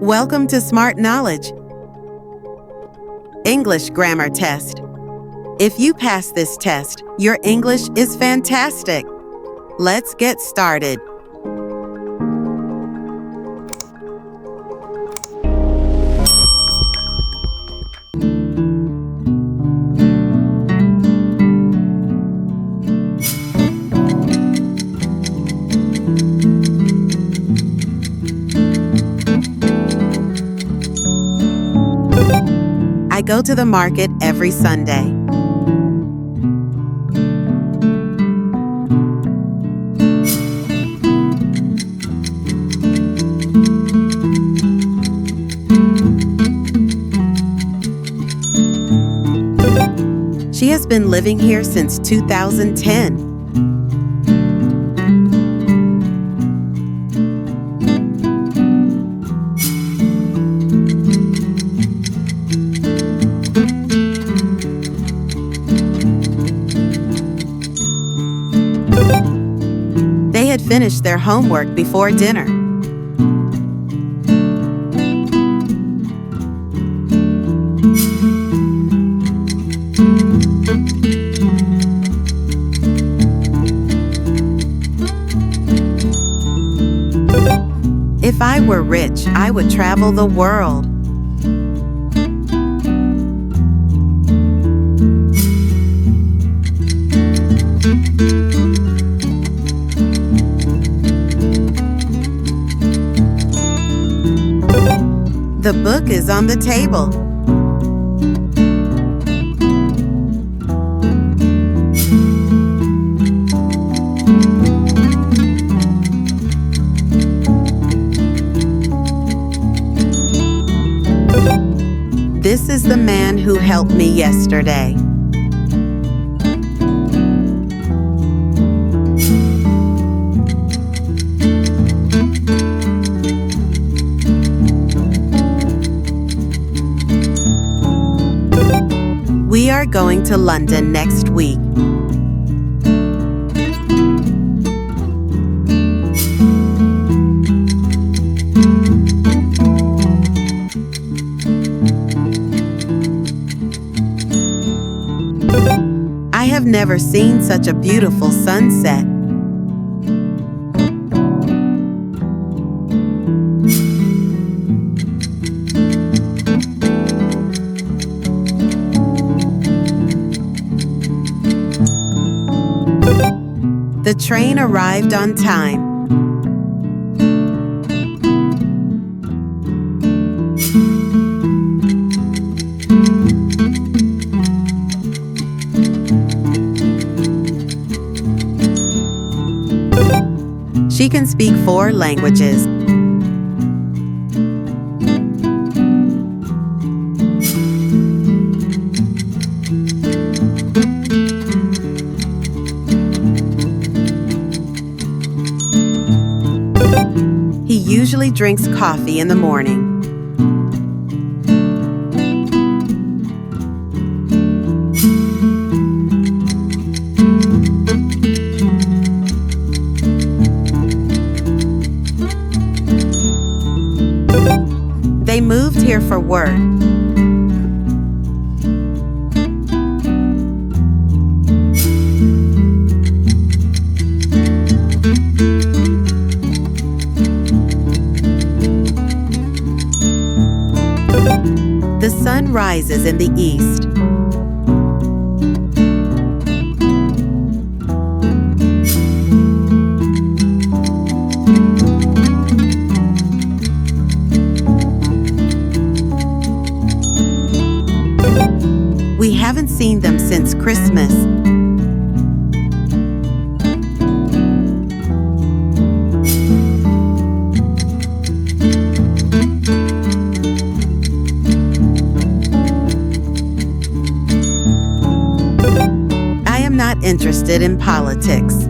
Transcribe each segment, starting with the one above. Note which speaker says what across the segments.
Speaker 1: Welcome to Smart Knowledge English Grammar Test. If you pass this test, your English is fantastic. Let's get started. I go to the market every Sunday. She has been living here since 2010. They had finished their homework before dinner. If I were rich, I would travel the world. The book is on the table. This is the man who helped me yesterday. We are going to London next week. I have never seen such a beautiful sunset. The train arrived on time. She can speak 4 languages. He usually drinks coffee in the morning. They moved here for work. The sun rises in the east. We haven't seen them since Christmas. I am not interested in politics.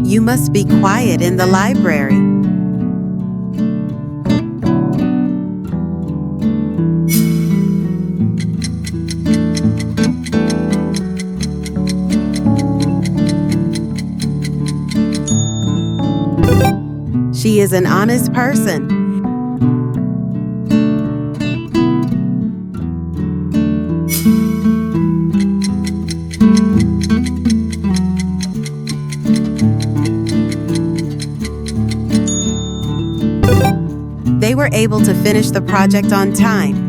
Speaker 1: You must be quiet in the library. He is an honest person. They were able to finish the project on time.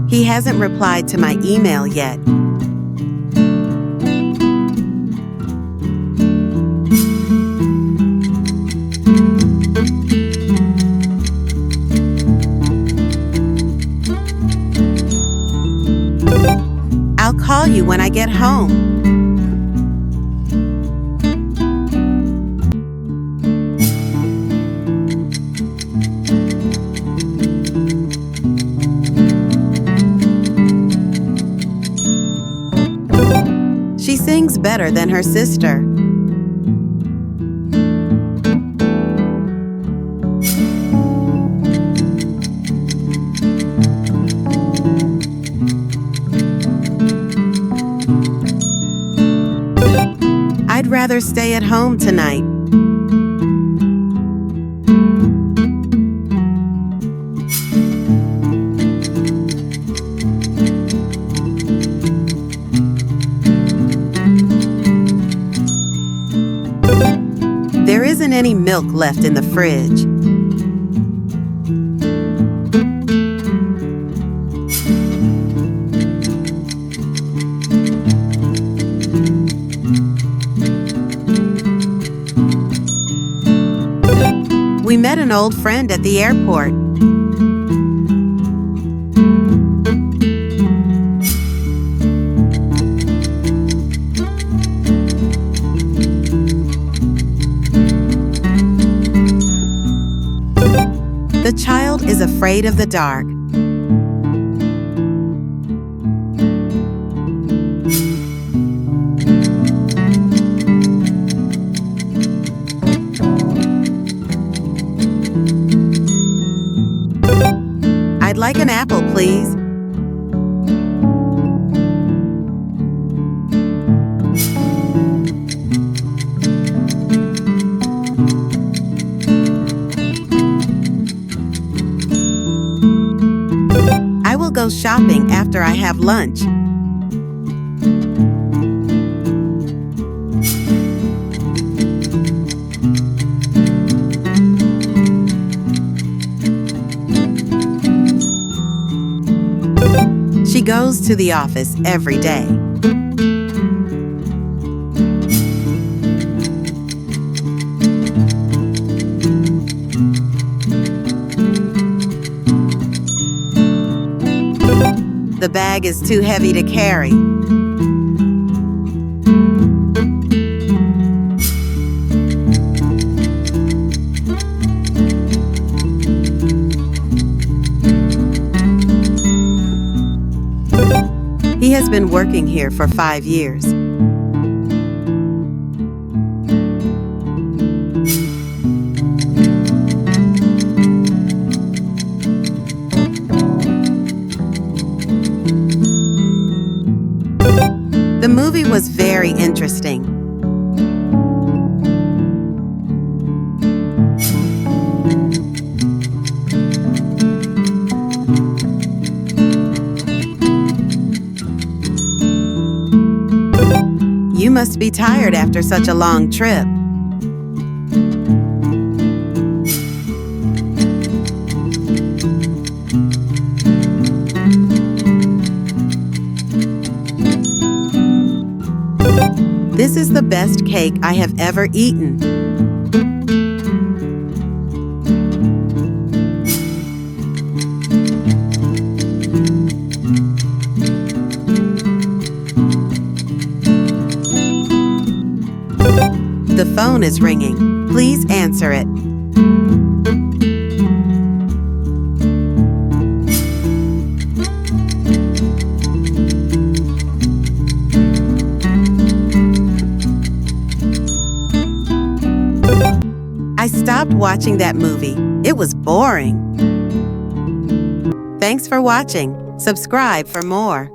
Speaker 1: He hasn't replied to my email yet. I'll call you when I get home. She sings better than her sister. I'd rather stay at home tonight. There isn't any milk left in the fridge. We met an old friend at the airport. The child is afraid of the dark. I'd like an apple, please. I will go shopping after I have lunch. She goes to the office every day. The bag is too heavy to carry. He has been working here for 5 years. The movie was very interesting. You must be tired after such a long trip. This is the best cake I have ever eaten. The phone is ringing. Please answer it. I stopped stopped watching that movie. It was boring. Thanks for watching. Subscribe for more.